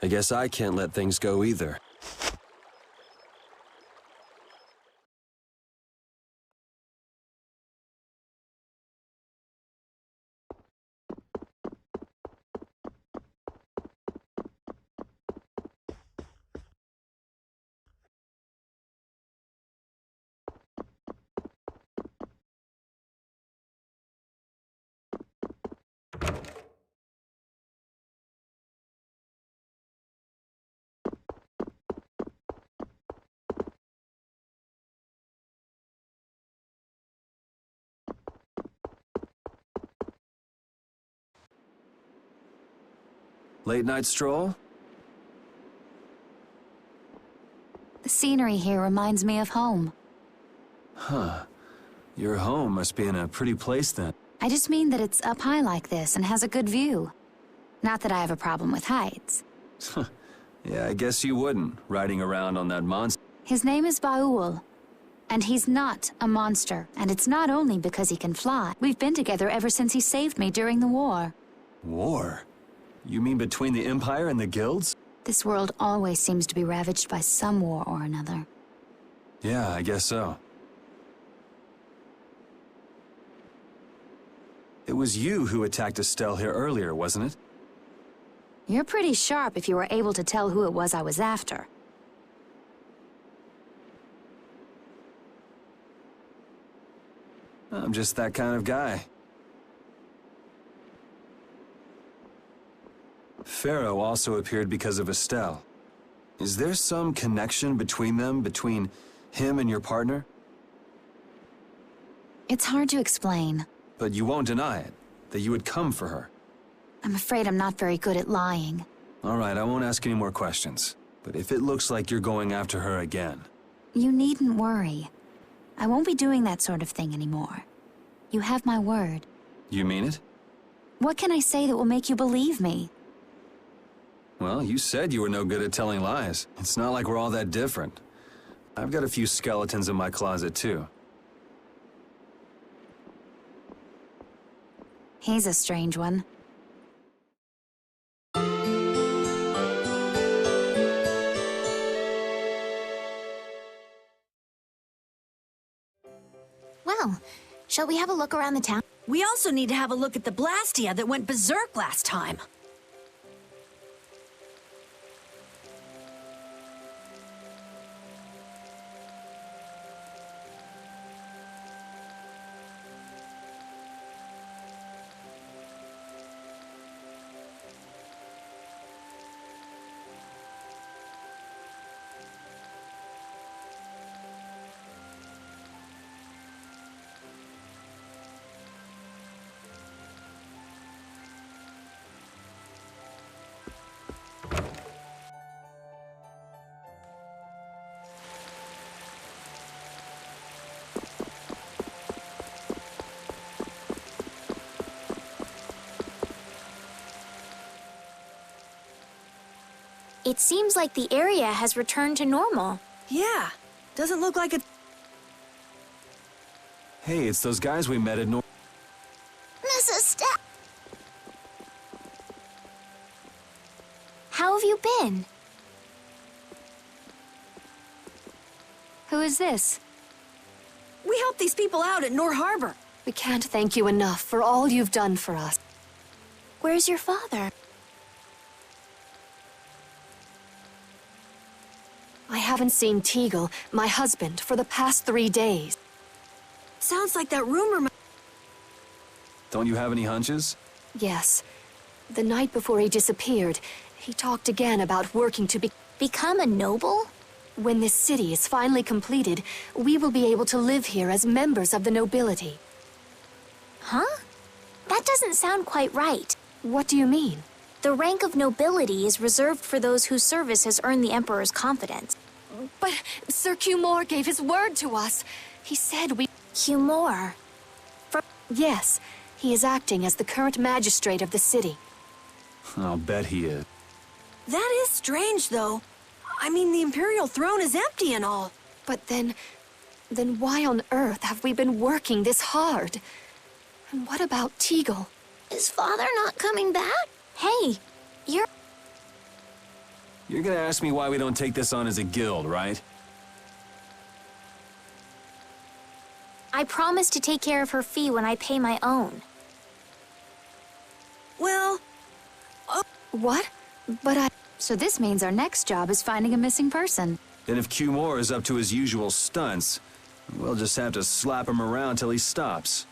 I guess I can't let things go either. Late night stroll? The scenery here reminds me of home. Huh. Your home must be in a pretty place then. I just mean that it's up high like this and has a good view. Not that I have a problem with heights. Yeah, I guess you wouldn't, riding around on that monster. His name is Baul. And he's not a monster. And it's not only because he can fly. We've been together ever since he saved me during the war. War? You mean between the Empire and the guilds? This world always seems to be ravaged by some war or another. Yeah, I guess so. It was you who attacked Estelle here earlier, wasn't it? You're pretty sharp if you were able to tell who it was I was after. I'm just that kind of guy. Pharaoh also appeared because of Estelle. Is there some connection between them, between him and your partner? It's hard to explain. But you won't deny it, that you would come for her. I'm afraid I'm not very good at lying. All right, I won't ask any more questions. But if it looks like you're going after her again... You needn't worry. I won't be doing that sort of thing anymore. You have my word. You mean it? What can I say that will make you believe me? Well, you said you were no good at telling lies. It's not like we're all that different. I've got a few skeletons in my closet, too. He's a strange one. Well, shall we have a look around the town? We also need to have a look at the Blastia that went berserk last time. It seems like the area has returned to normal. Yeah, doesn't look like it. Hey, it's those guys we met at Mrs. Ste- How have you been? Who is this? We helped these people out at Nor Harbor. We can't thank you enough for all you've done for us. Where's your father? I haven't seen Teagle, my husband, for the past 3 days. Sounds like that rumor. Don't you have any hunches? Yes. The night before he disappeared, he talked again about working to Become a noble? When this city is finally completed, we will be able to live here as members of the nobility. Huh? That doesn't sound quite right. What do you mean? The rank of nobility is reserved for those whose service has earned the Emperor's confidence. But Sir Cumore gave his word to us. He said we... Cumore? Yes, he is acting as the current magistrate of the city. I'll bet he is. That is strange, though. I mean, the Imperial throne is empty and all. But then why on earth have we been working this hard? And what about Teagle? Is father not coming back? Hey, you're... You're gonna ask me why we don't take this on as a guild, right? I promise to take care of her fee when I pay my own. Well, What? But I... So this means our next job is finding a missing person. And if Q Moore is up to his usual stunts, we'll just have to slap him around till he stops.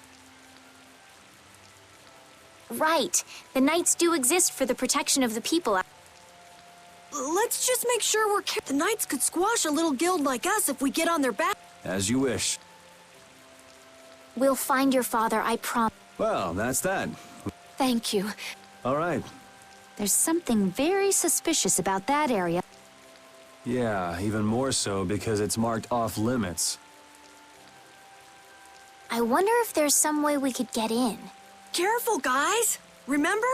Right. The Knights do exist for the protection of the people. let's just make sure we're careful. The Knights could squash a little guild like us if we get on their back. As you wish. We'll find your father, I promise. Well, that's that. Thank you. All right. There's something very suspicious about that area. Yeah, even more so because it's marked off limits. I wonder if there's some way we could get in. Careful, guys. Remember?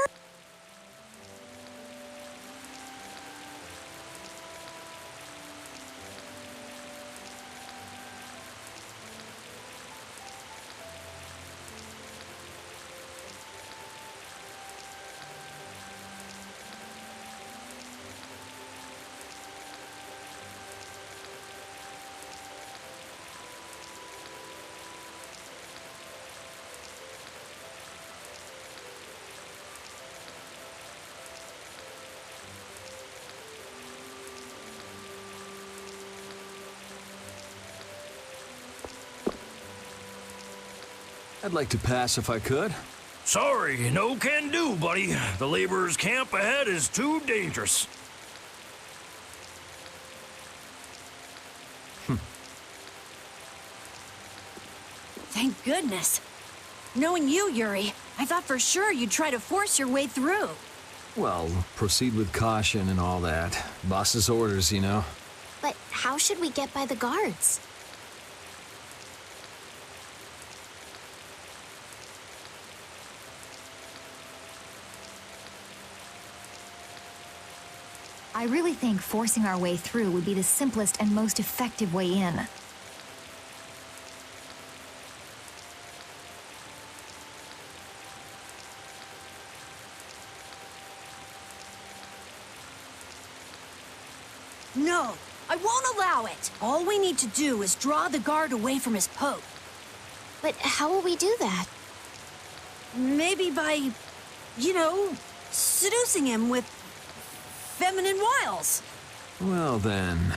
I'd like to pass if I could. Sorry, no can do, buddy. The laborers' camp ahead is too dangerous. Thank goodness. Knowing you, Yuri, I thought for sure you'd try to force your way through. Well, proceed with caution and all that. Boss's orders, you know. But how should we get by the guards? I really think forcing our way through would be the simplest and most effective way in. No, I won't allow it. All we need to do is draw the guard away from his post. But how will we do that? Maybe by, you know, seducing him with feminine wiles. Well then.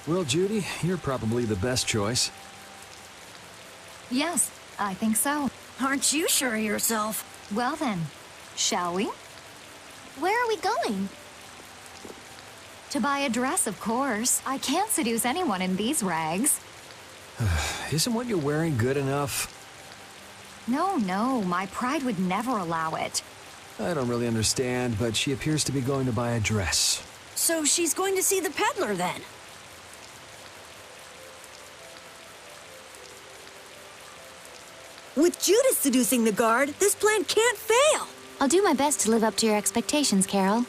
Well, Judy, you're probably the best choice. Yes, I think so. Aren't you sure of yourself? Well then, shall we? Where are we going? To buy a dress, of course. I can't seduce anyone in these rags. Isn't what you're wearing good enough? No, my pride would never allow it. I don't really understand, but she appears to be going to buy a dress. So she's going to see the peddler then? With Judas seducing the guard, this plan can't fail. I'll do my best to live up to your expectations, Carol.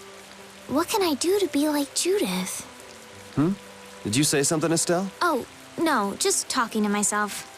What can I do to be like Judith? Did you say something, Estelle? Oh, no, just talking to myself.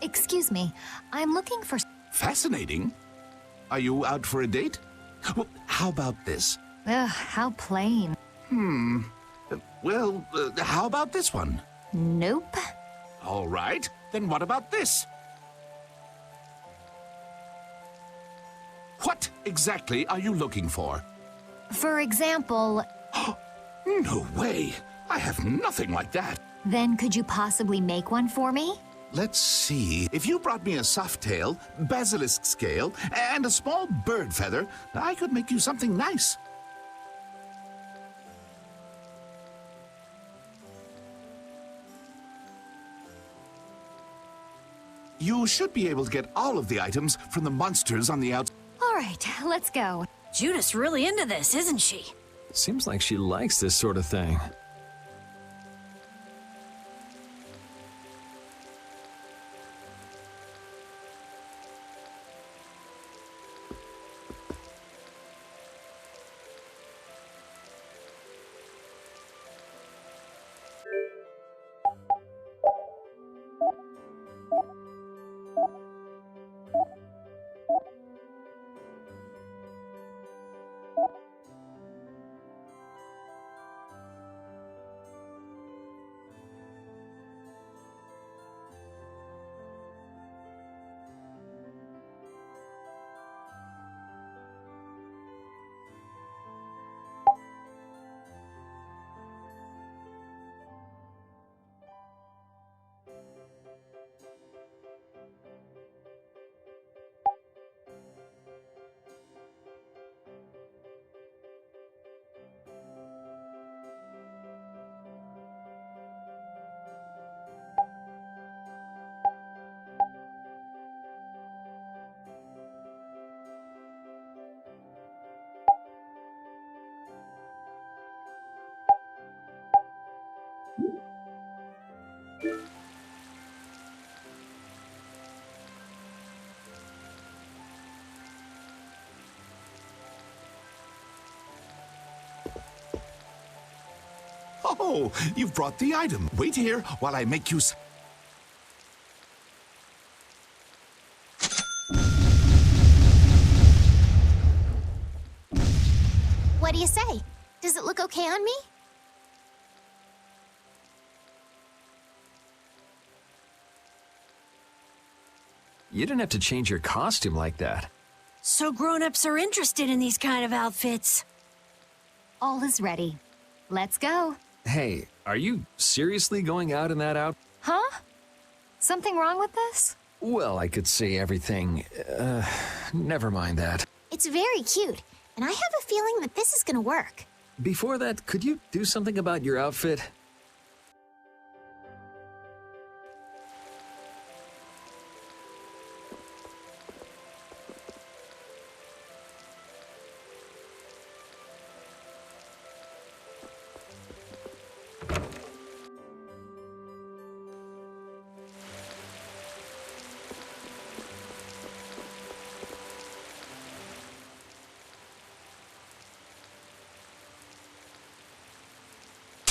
Excuse me, I'm looking for... Fascinating. Are you out for a date? Well, how about this? Ugh, how plain. Well, how about this one? Nope. All right, then what about this? What exactly are you looking for? For example, No way! I have nothing like that. then could you possibly make one for me? Let's see. If you brought me a soft tail, basilisk scale, and a small bird feather, I could make you something nice. You should be able to get all of the items from the monsters on the outside. All right, let's go. Judith's really into this, isn't she? Seems like she likes this sort of thing. Oh, you've brought the item. Wait here while I make you What do you say? Does it look okay on me? You didn't have to change your costume like that. So grown-ups are interested in these kind of outfits. All is ready. Let's go. Hey, are you seriously going out in that out? Huh? Something wrong with this? Well, I could say everything. Never mind that. It's very cute, and I have a feeling that this is gonna work. Before that, could you do something about your outfit?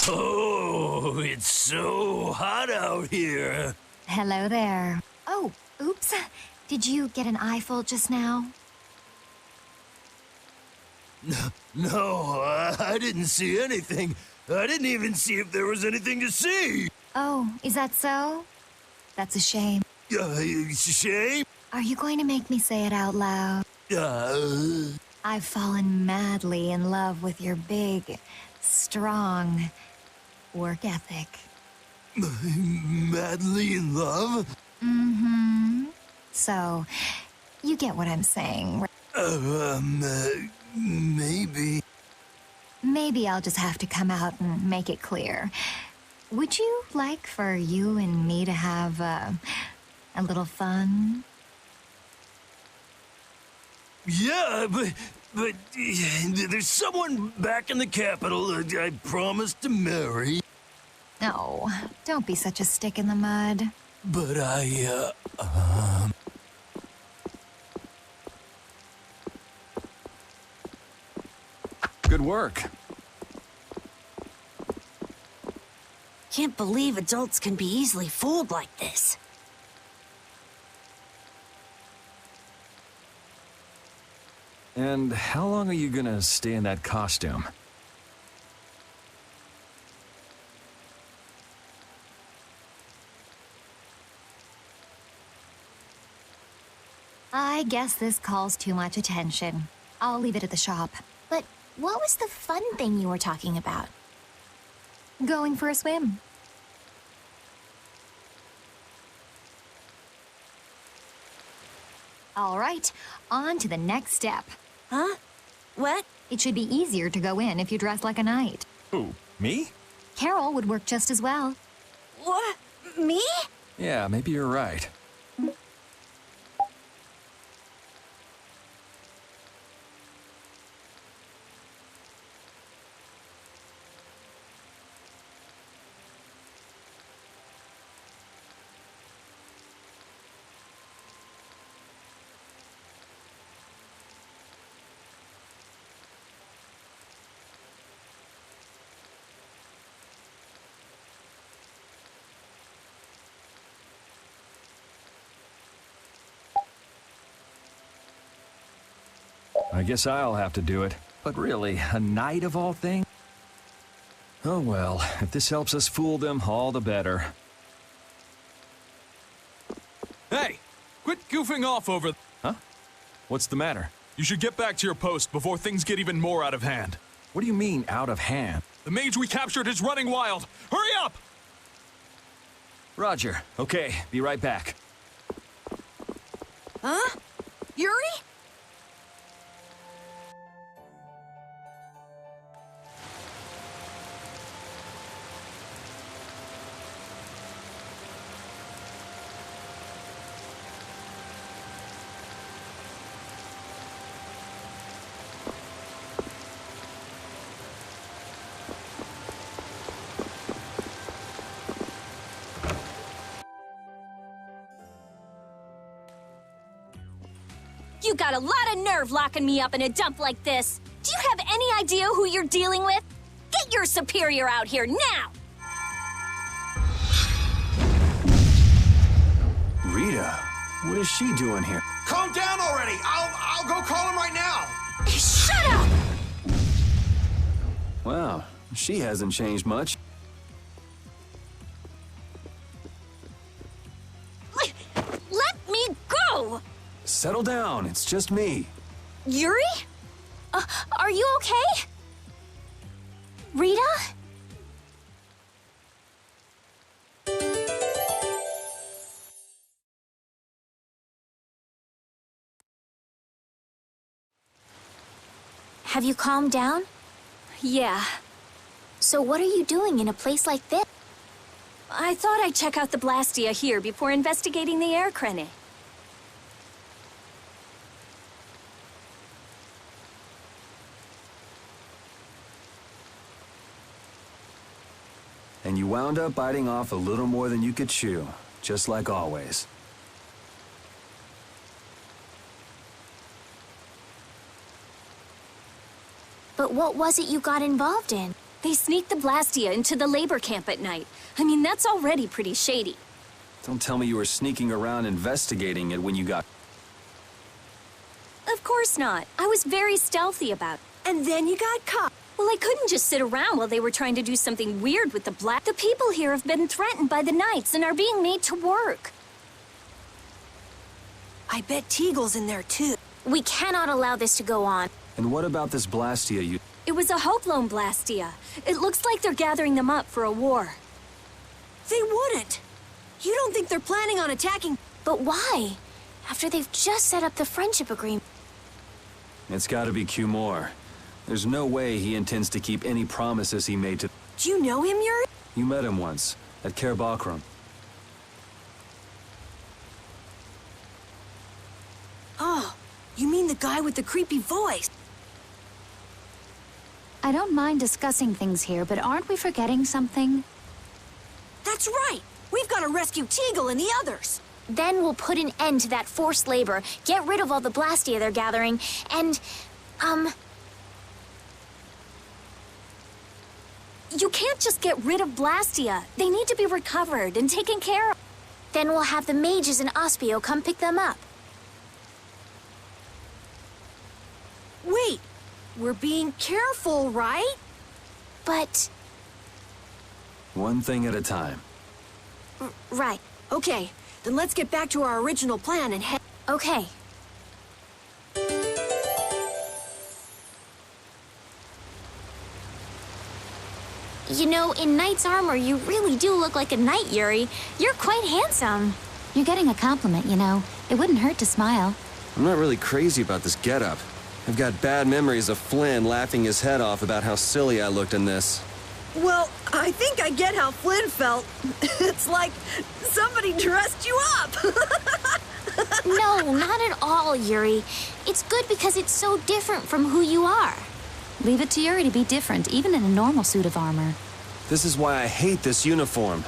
Oh, it's so hot out here. Hello there. Oh, oops. Did you get an eyeful just now? No, I didn't see anything. I didn't even see if there was anything to see. Oh, is that so? That's a shame. It's a shame. Are you going to make me say it out loud? I've fallen madly in love with your big, strong work ethic. Madly in love? Mm-hmm. So, you get what I'm saying, right? Maybe. Maybe I'll just have to come out and make it clear. Would you like for you and me to have a little fun? Yeah, but there's someone back in the capital I promised to marry. No, don't be such a stick in the mud. But Good work. Can't believe adults can be easily fooled like this. And how long are you gonna stay in that costume? I guess this calls too much attention. I'll leave it at the shop. But what was the fun thing you were talking about? Going for a swim. All right, on to the next step. Huh? What? It should be easier to go in if you dress like a knight. Who, me? Carol would work just as well. What? Me? Yeah, maybe you're right. I guess I'll have to do it. But really, a knight of all things? Oh well, if this helps us fool them, all the better. Hey! Quit goofing off over... Huh? What's the matter? You should get back to your post before things get even more out of hand. What do you mean, out of hand? The mage we captured is running wild! Hurry up! Roger. Okay, be right back. Huh? Yuri? You got a lot of nerve locking me up in a dump like this. Do you have any idea who you're dealing with? Get your superior out here now! Rita, what is she doing here? Calm down already! I'll go call him right now! Shut up! Wow, she hasn't changed much. Let me go! Settle down, it's just me. Yuri? Are you okay? Rita? Have you calmed down? Yeah. So what are you doing in a place like this? I thought I'd check out the Blastia here before investigating the air crenny. And you wound up biting off a little more than you could chew, just like always. But what was it you got involved in? They sneaked the Blastia into the labor camp at night. I mean, that's already pretty shady. Don't tell me you were sneaking around investigating it when you got... Of course not. I was very stealthy about it. And then you got caught. Well, I couldn't just sit around while they were trying to do something weird with the The people here have been threatened by the Knights and are being made to work. I bet Teagle's in there, too. We cannot allow this to go on. And what about this Blastia you... It was a Hoplone Blastia. It looks like they're gathering them up for a war. They wouldn't. You don't think they're planning on attacking... But why? After they've just set up the friendship agreement. It's gotta be Cumore. There's no way he intends to keep any promises he made to... Do you know him, Yuri? You met him once, at Caer Bakram. Oh, you mean the guy with the creepy voice? I don't mind discussing things here, but aren't we forgetting something? That's right! We've got to rescue Teagle and the others! Then we'll put an end to that forced labor, get rid of all the Blastia they're gathering, and, You can't just get rid of Blastia. They need to be recovered and taken care of. Then we'll have the mages and Ospio come pick them up. Wait! We're being careful, right? But... One thing at a time. Right. Okay, then let's get back to our original plan and head... Okay, You know, in knight's armor, you really do look like a knight, Yuri. You're quite handsome. You're getting a compliment, you know. It wouldn't hurt to smile. I'm not really crazy about this getup. I've got bad memories of Flynn laughing his head off about how silly I looked in this. Well, I think I get how Flynn felt. It's like somebody dressed you up. No, not at all, Yuri. It's good because it's so different from who you are. Leave it to Yuri to be different, even in a normal suit of armor. This is why I hate this uniform.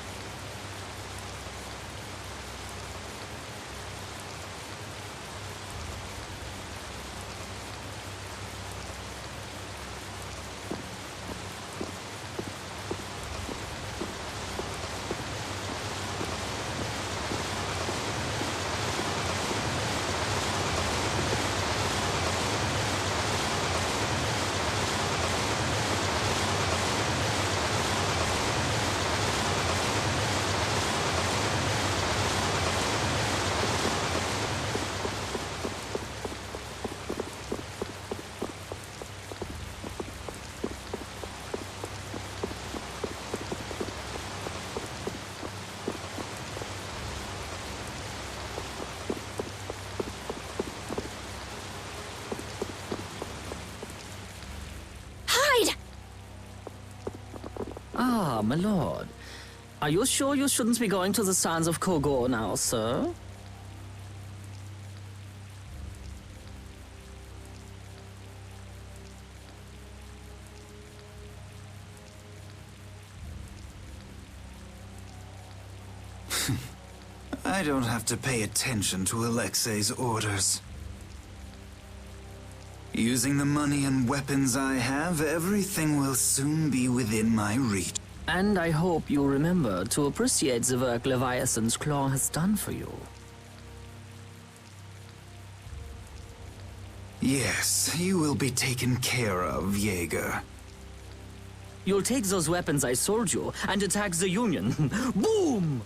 Ah, my lord. Are you sure you shouldn't be going to the sands of Kogor now, sir? I don't have to pay attention to Alexei's orders. Using the money and weapons I have, everything will soon be within my reach. And I hope you remember to appreciate the work Leviathan's Claw has done for you. Yes, you will be taken care of, Jaeger. You'll take those weapons I sold you and attack the Union. Boom!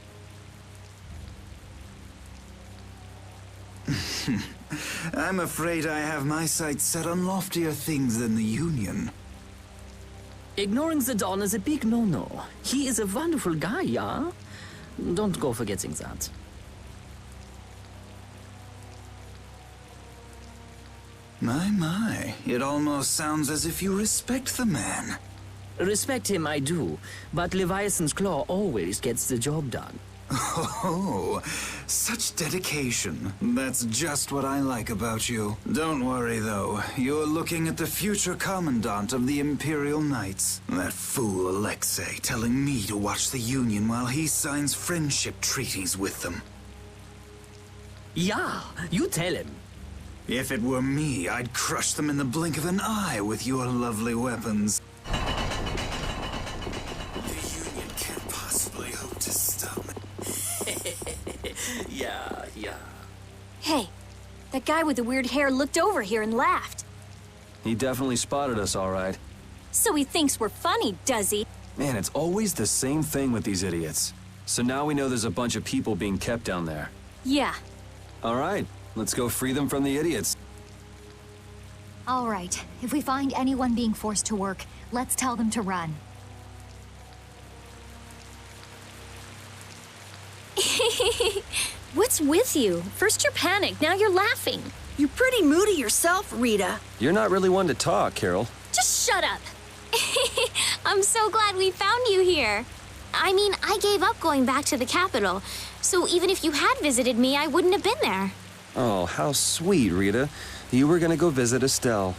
I'm afraid I have my sights set on loftier things than the Union. Ignoring the Don is a big no-no. He is a wonderful guy, yeah? Don't go forgetting that. My, it almost sounds as if you respect the man. Respect him I do, but Leviathan's Claw always gets the job done. Oh, such dedication. That's just what I like about you. Don't worry, though. You're looking at the future commandant of the Imperial Knights. That fool Alexei telling me to watch the Union while he signs friendship treaties with them. Yeah, you tell him. If it were me, I'd crush them in the blink of an eye with your lovely weapons. Yeah. Hey, that guy with the weird hair looked over here and laughed. He definitely spotted us, all right. So he thinks we're funny, does he? Man, it's always the same thing with these idiots. So now we know there's a bunch of people being kept down there. Yeah. All right, let's go free them from the idiots. All right, if we find anyone being forced to work, let's tell them to run. What's with you? First you're panicked, now you're laughing. You're pretty moody yourself, Rita. You're not really one to talk, Carol. Just shut up. I'm so glad we found you here. I mean, I gave up going back to the capital, so even if you had visited me, I wouldn't have been there. Oh, how sweet, Rita. You were gonna go visit Estelle.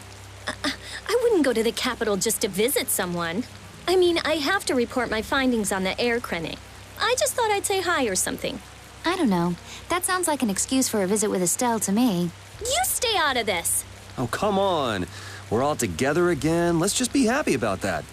I wouldn't go to the capital just to visit someone. I mean, I have to report my findings on the air clinic. I just thought I'd say hi or something. I don't know. That sounds like an excuse for a visit with Estelle to me. You stay out of this. Oh, come on. We're all together again. Let's just be happy about that.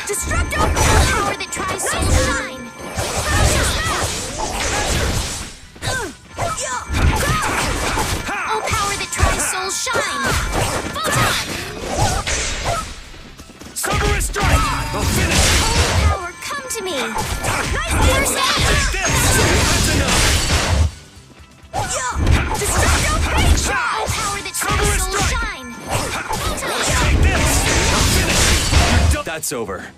Destructo power that tries to shine! Oh, power that tries soul shine! Photon! Cerberus strike! I'll finish! Oh, power, come to me! Nice Take this! That's enough! Destructo Fate Shot! Oh, power that tries soul shine! Take this! I'll finish! That's over.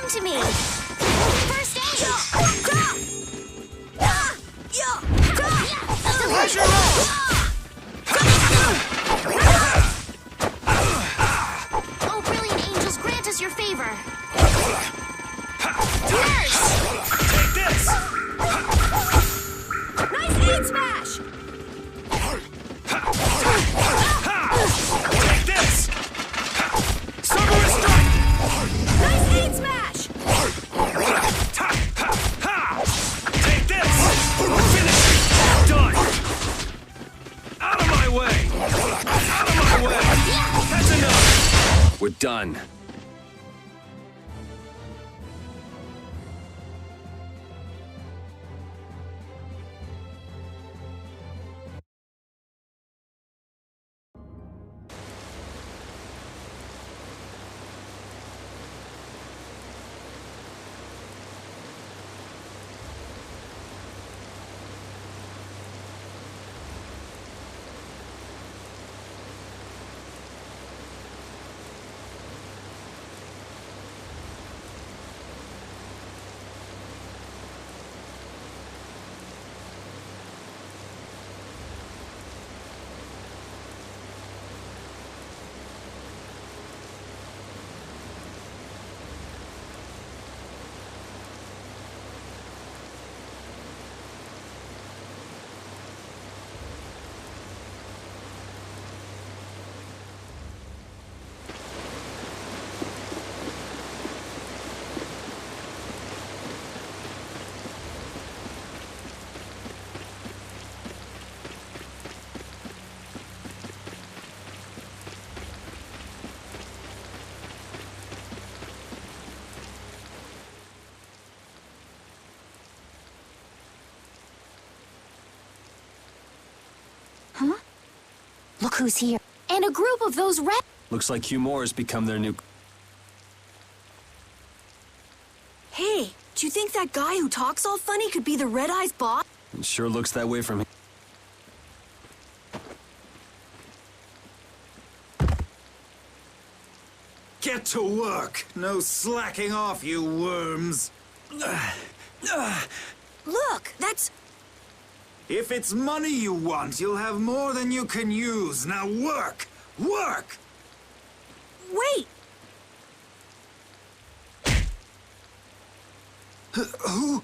to me! First aid! Pressure roll! Oh, brilliant angels, grant us your favor! Take this! Nice aid smash! Take this! Cerberus strike! Nice aid smash! Take this! Finish! Done! Out of my way! Out of my way! That's enough! We're done. Look who's here. And a group of those red... Looks like Hugh Moore has become their new... Hey, do you think that guy who talks all funny could be the Red Eyes boss? It sure looks that way from here. Get to work! No slacking off, you worms! Look, that's... If it's money you want, you'll have more than you can use. Now work! Work! Wait! Who?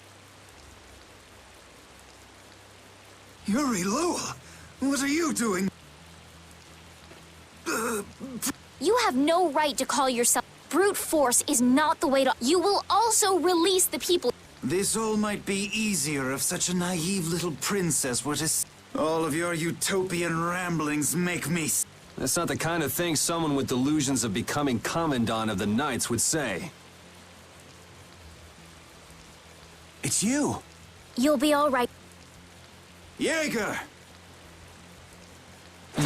Yuri Lowell? What are you doing? You have no right to call yourself... Brute force is not the way to... You will also release the people... This all might be easier if such a naive little princess were to... All of your utopian ramblings make me... That's not the kind of thing someone with delusions of becoming Commandant of the Knights would say. It's you. You'll be all right. Jaeger!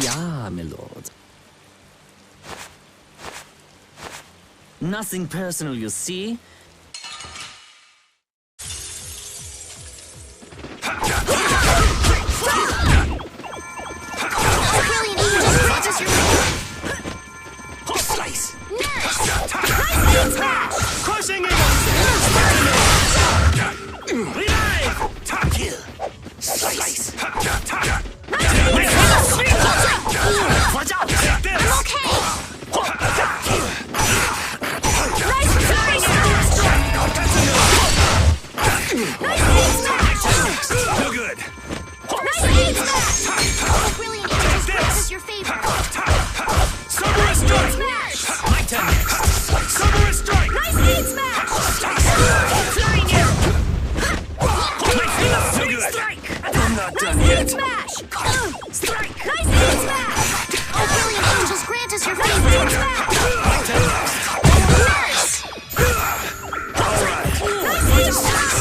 Ja, my lord. Nothing personal, you see? Slice! Crushing it! Revive! Top kill! Slice! Watch out! I'm okay! No good! Nice aid smash! Brilliant Angel's Grace is your favorite. Cerberus strike! Smash! My turn next! Cerberus strike! Nice aid smash! Flying arrow! No good! I'm not done yet! Smash! Strike! Nice aid smash! Oh, Brilliant Angel's Grant is your favorite. My turn next! Nice! All right! Nice aid smash!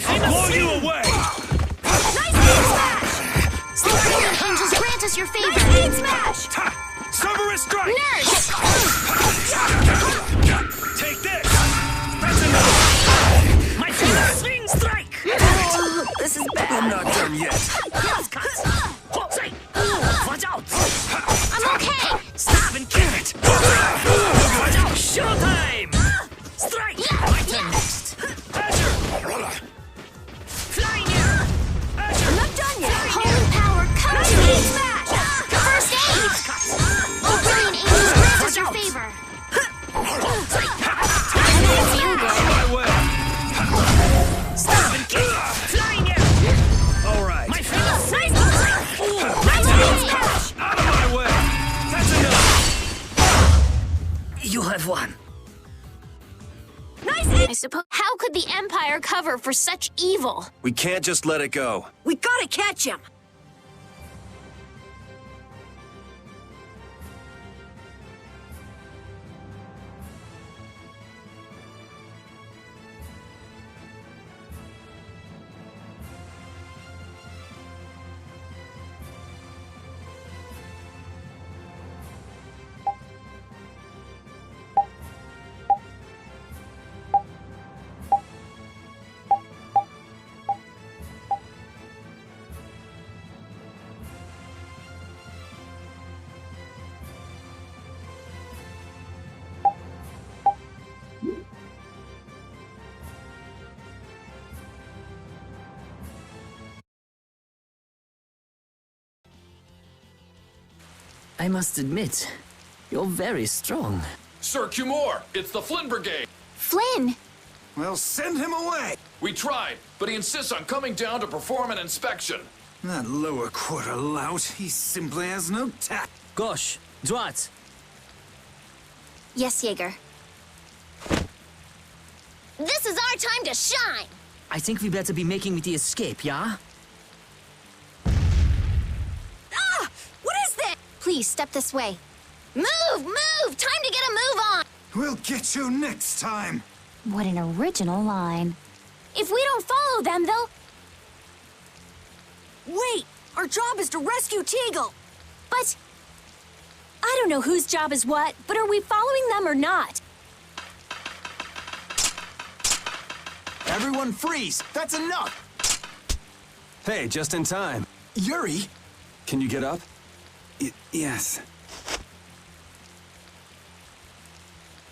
I'll blow you away! Nice aid smash! Oh, Brilliant Angel's Grant is your favorite. Nice aid smash! Cerberus strike! Nurse! Take this! That's enough! My finger swing strike! Oh, this is bad. I'm not done yet! Yes, cut! Strike! Watch out! I'm okay! Stop and kill it! Watch out! Showtime! Strike! My turn next! Flying arrow! I'm not done yet! Holy power, come to me! Smash! First aid! Oh, Brilliant Angel's Grant is your favor. I feel good. My way! Stop and kill! Flying arrow! All right! My finger swing! Nice aid smash! Out of my way! That's enough! You have won. Nice aid! I suppose. How could the Empire cover for such evil? We can't just let it go. We gotta catch him! I must admit, you're very strong. Sir Cumore, it's the Flynn Brigade. Flynn! Well, send him away! We tried, but he insists on coming down to perform an inspection. That lower quarter lout, he simply has no tact. Gosh, droite. Yes, Jaeger. This is our time to shine! I think we better be making the escape, yeah? Ah! What is this? Please, step this way. Move! Move! Time to get a move on! We'll get you next time! What an original line. If we don't follow them, they'll... Wait! Our job is to rescue Teagle! But... I don't know whose job is what, but are we following them or not? Everyone freeze! That's enough! Hey, just in time. Yuri! Can you get up? Yes.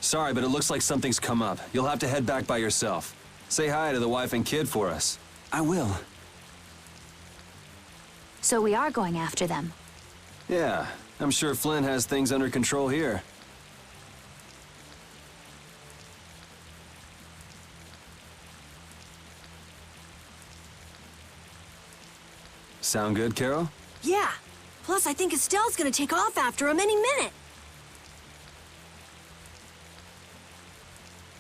Sorry, but it looks like something's come up. You'll have to head back by yourself. Say hi to the wife and kid for us. I will. So we are going after them. Yeah, I'm sure Flynn has things under control here. Sound good, Carol? Yeah. Plus, I think Estelle's gonna take off after him any minute.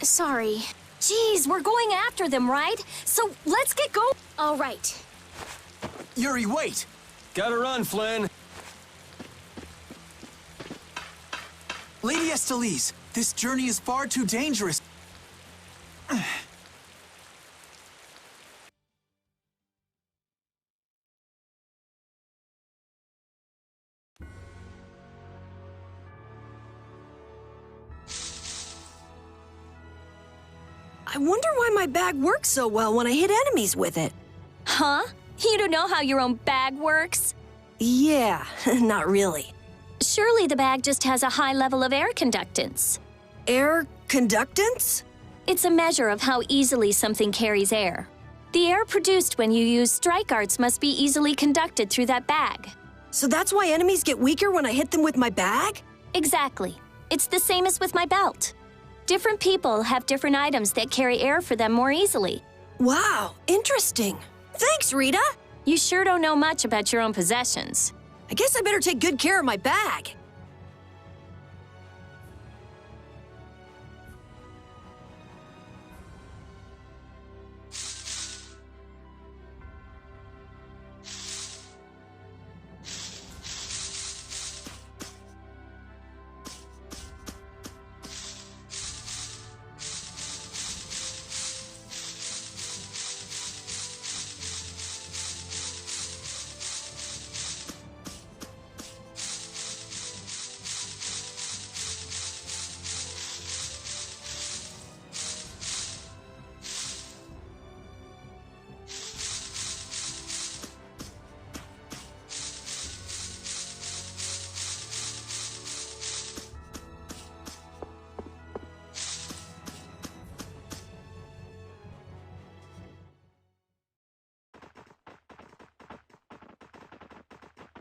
Sorry. Jeez, we're going after them, right? So let's get going. All right. Yuri, wait! Gotta run, Flynn! Lady Estellise, this journey is far too dangerous. I wonder why my bag works so well when I hit enemies with it. Huh? You don't know how your own bag works? Yeah, not really. Surely the bag just has a high level of air conductance. Air conductance? It's a measure of how easily something carries air. The air produced when you use strike arts must be easily conducted through that bag. So that's why enemies get weaker when I hit them with my bag? Exactly. It's the same as with my belt. Different people have different items that carry air for them more easily. Wow, interesting. Thanks, Rita. You sure don't know much about your own possessions. I guess I better take good care of my bag.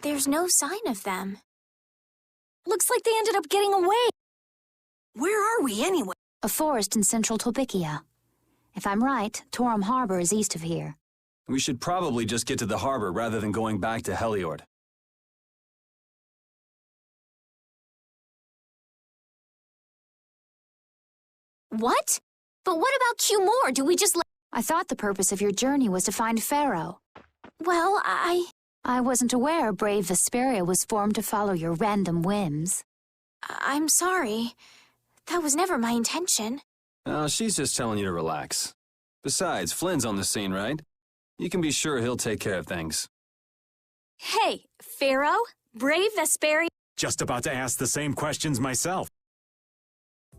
There's no sign of them. Looks like they ended up getting away. Where are we anyway? A forest in central Tolbikia. If I'm right, Torum Harbor is east of here. We should probably just get to the harbor rather than going back to Heliord. What? But what about Q-More? Do we just I thought the purpose of your journey was to find Pharaoh. Well, I wasn't aware Brave Vesperia was formed to follow your random whims. I'm sorry. That was never my intention. Oh, she's just telling you to relax. Besides, Flynn's on the scene, right? You can be sure he'll take care of things. Hey, Pharaoh? Brave Vesperia? Just about to ask the same questions myself.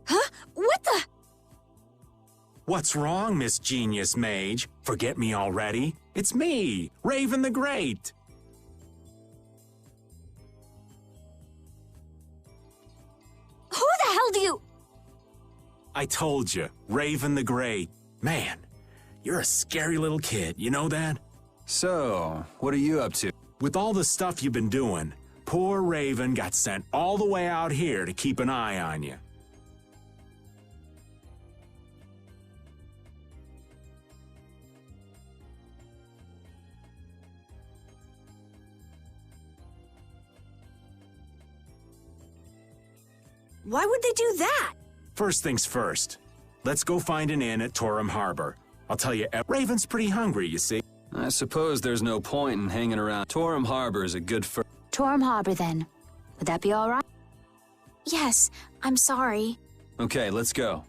Huh? What the? What's wrong, Miss Genius Mage? Forget me already? It's me, Raven the Great. Who the hell do you... I told you, Raven the Great. Man, you're a scary little kid, you know that? So, what are you up to? With all the stuff you've been doing, poor Raven got sent all the way out here to keep an eye on you. Why would they do that? First things first. Let's go find an inn at Torum Harbor. I'll tell you, Raven's pretty hungry, you see. I suppose there's no point in hanging around. Torum Harbor is a good first. Torum Harbor, then. Would that be all right? Yes, I'm sorry. Okay, let's go.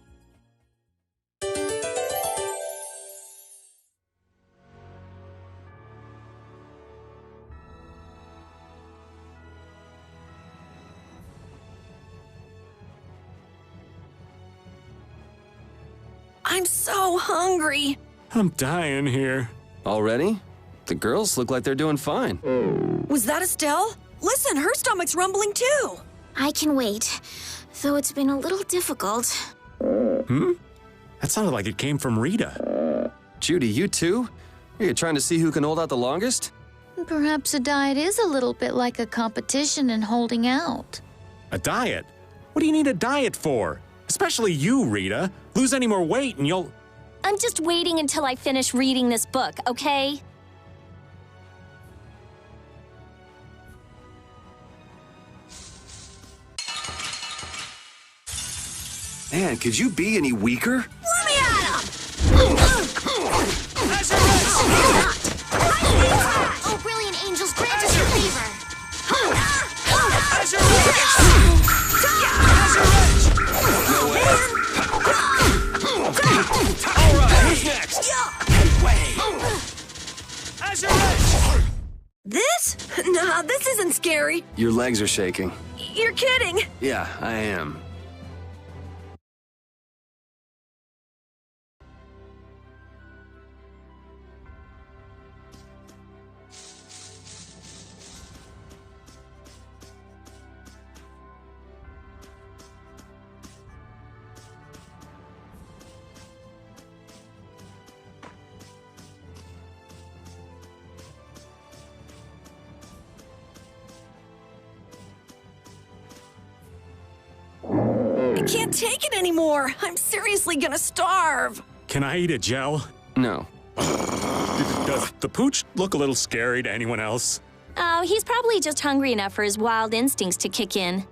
I'm so hungry. I'm dying here. Already? The girls look like they're doing fine. Was that Estelle? Listen, her stomach's rumbling too. I can wait, though it's been a little difficult. Hmm? That sounded like it came from Rita. Judy, you too? Are you trying to see who can hold out the longest? Perhaps a diet is a little bit like a competition in holding out. A diet? What do you need a diet for? Especially you, Rita. Lose any more weight and you'll... I'm just waiting until I finish reading this book, okay? Man, could you be any weaker? Let me at him! Oh, brilliant angels, grant us your favor! Alright, who's next? This? Nah, this isn't scary. Your legs are shaking. You're kidding. Yeah, I am. I can't take it anymore. I'm seriously gonna starve. Can I eat a gel? No. Does the pooch look a little scary to anyone else? Oh, he's probably just hungry enough for his wild instincts to kick in.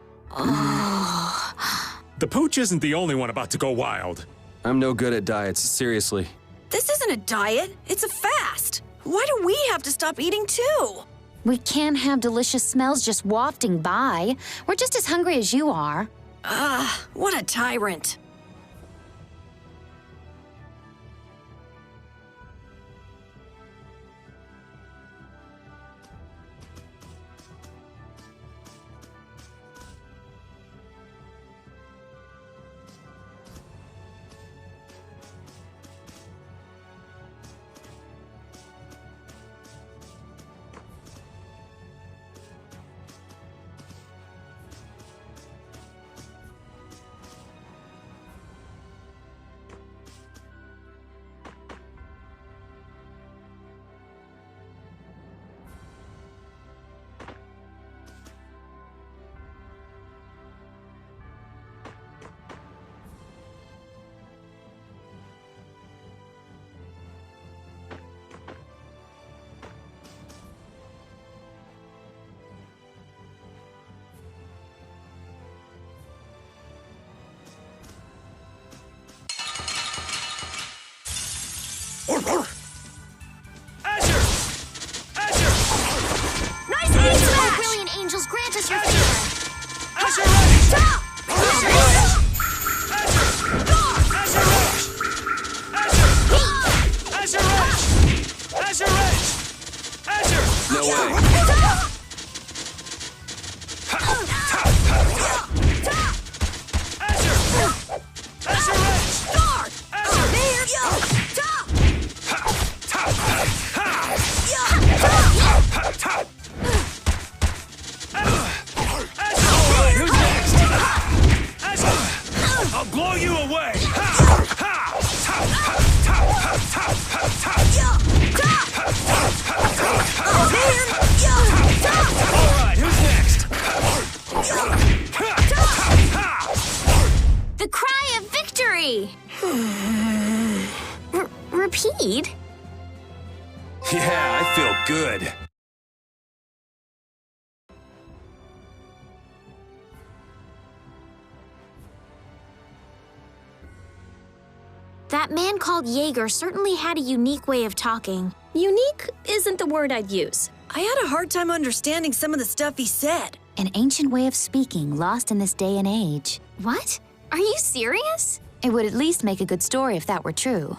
The pooch isn't the only one about to go wild. I'm no good at diets, seriously. This isn't a diet. It's a fast. Why do we have to stop eating too? We can't have delicious smells just wafting by. We're just as hungry as you are. What a tyrant. Angels, grant us your favor! Azure ready! Stop! Azure Edge! Azure Edge! Azure! No way. I'll blow you away! Alright, who's next? The cry of victory! Repeat? Yeah, I feel good. That man called Jaeger certainly had a unique way of talking. Unique isn't the word I'd use. I had a hard time understanding some of the stuff he said. An ancient way of speaking lost in this day and age. What? Are you serious? It would at least make a good story if that were true.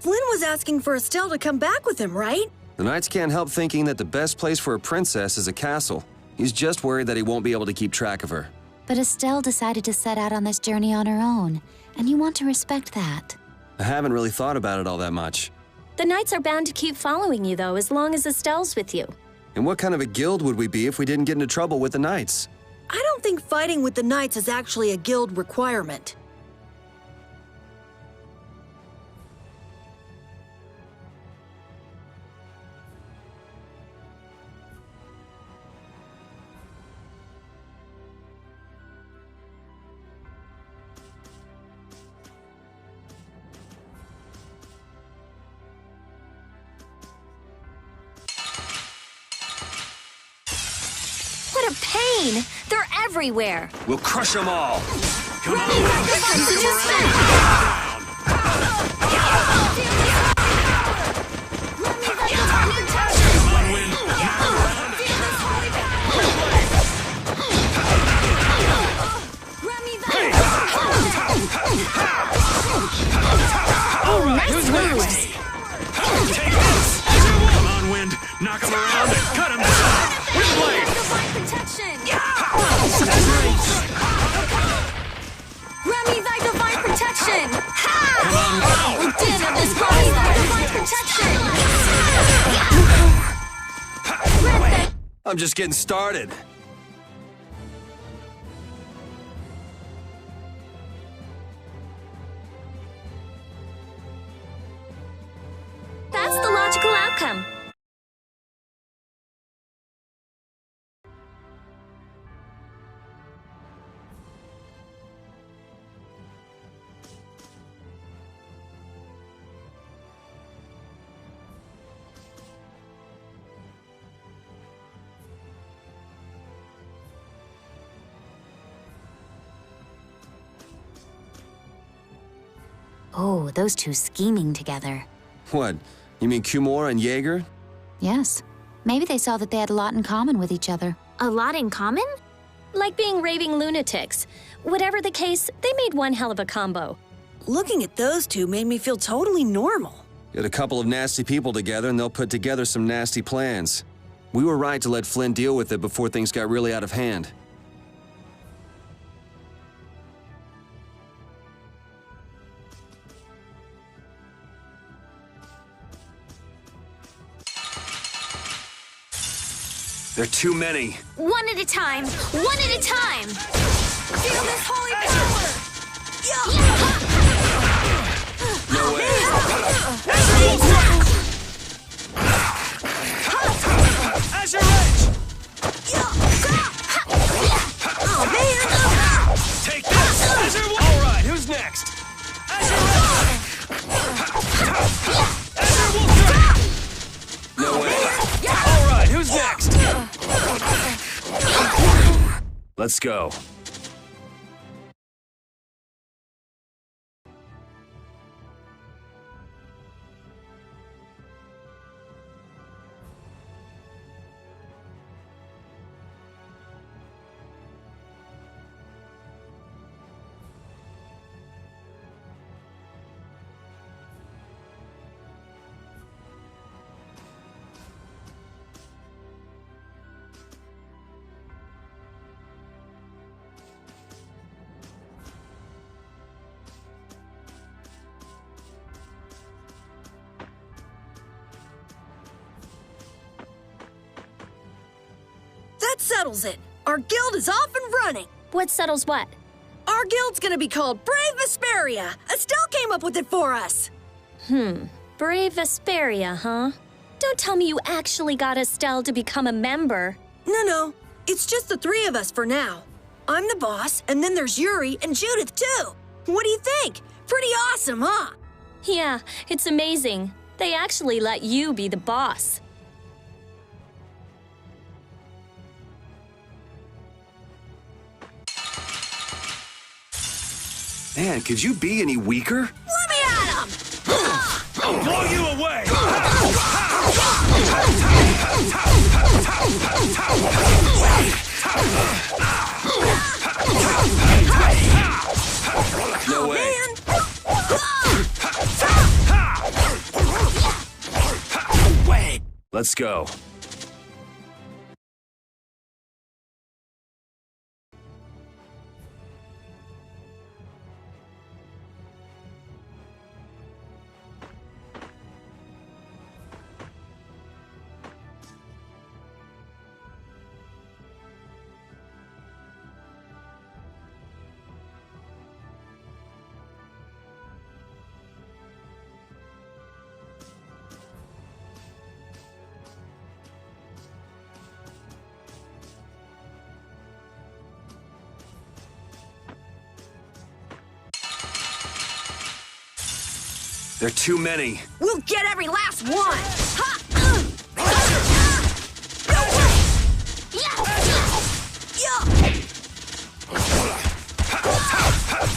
Flynn was asking for Estelle to come back with him, right? The Knights can't help thinking that the best place for a princess is a castle. He's just worried that he won't be able to keep track of her. But Estelle decided to set out on this journey on her own, and you want to respect that. I haven't really thought about it all that much. The Knights are bound to keep following you, though, as long as Estelle's with you. And what kind of a guild would we be if we didn't get into trouble with the Knights? I don't think fighting with the Knights is actually a guild requirement. What a pain! They're everywhere! We'll crush them all! Come on! All right, who's next? Take this! Come on, Wind! Knock him around and cut him down! Windblade! Remy, thy divine protection! Ha! We did have this body, thy divine protection! I'm just getting started. That's the logical outcome. Oh, those two scheming together. What? You mean Cumore and Jaeger? Yes. Maybe they saw that they had a lot in common with each other. A lot in common? Like being raving lunatics. Whatever the case, they made one hell of a combo. Looking at those two made me feel totally normal. Get a couple of nasty people together and they'll put together some nasty plans. We were right to let Flynn deal with it before things got really out of hand. There are too many. One at a time. One at a time. Feel this holy power. No way. Azure Edge! Oh, man! Take this! Azure Wolf! All right, who's next? Azure Edge! Azure Wolf! No way. All right, who's next? Let's go. That settles it. Our guild is off and running. What settles what? Our guild's gonna be called Brave Vesperia. Estelle came up with it for us. Brave Vesperia, huh? Don't tell me you actually got Estelle to become a member. No. It's just the three of us for now. I'm the boss, and then there's Yuri and Judith, too. What do you think? Pretty awesome, huh? Yeah, it's amazing. They actually let you be the boss. Man, could you be any weaker? Let me at him! I'll blow you away! No way. Man! Let's go. There are too many. We'll get every last one! Ha!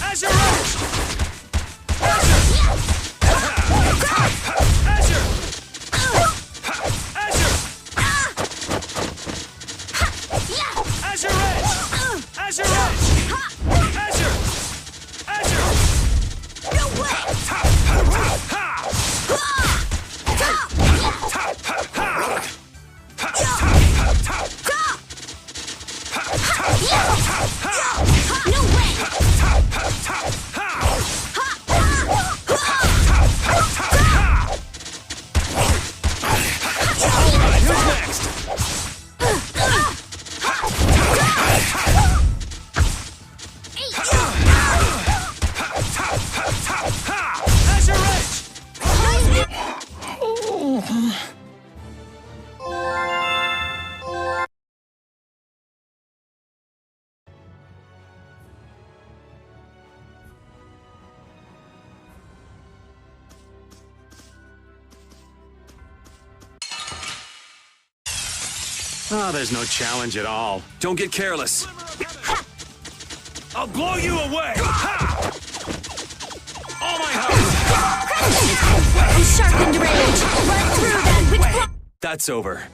Azure Edge! Azure! Azure Edge! Azure Edge! Azure! Azure! No way! Oh, there's no challenge at all. Don't get careless. I'll blow you away! All my heart! I'm sharpened rage! Run through that with... That's over.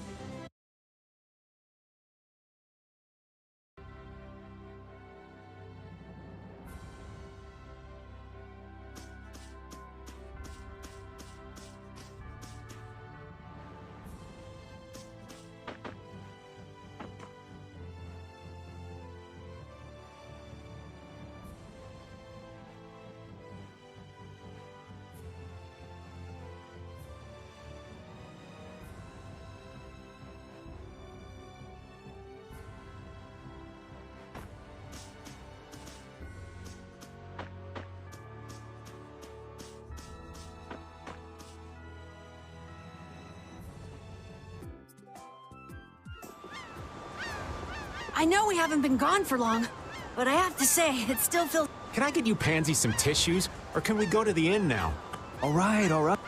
I know we haven't been gone for long, but I have to say, it still feels... Can I get you Pansy some tissues, or can we go to the inn now? All right, all right.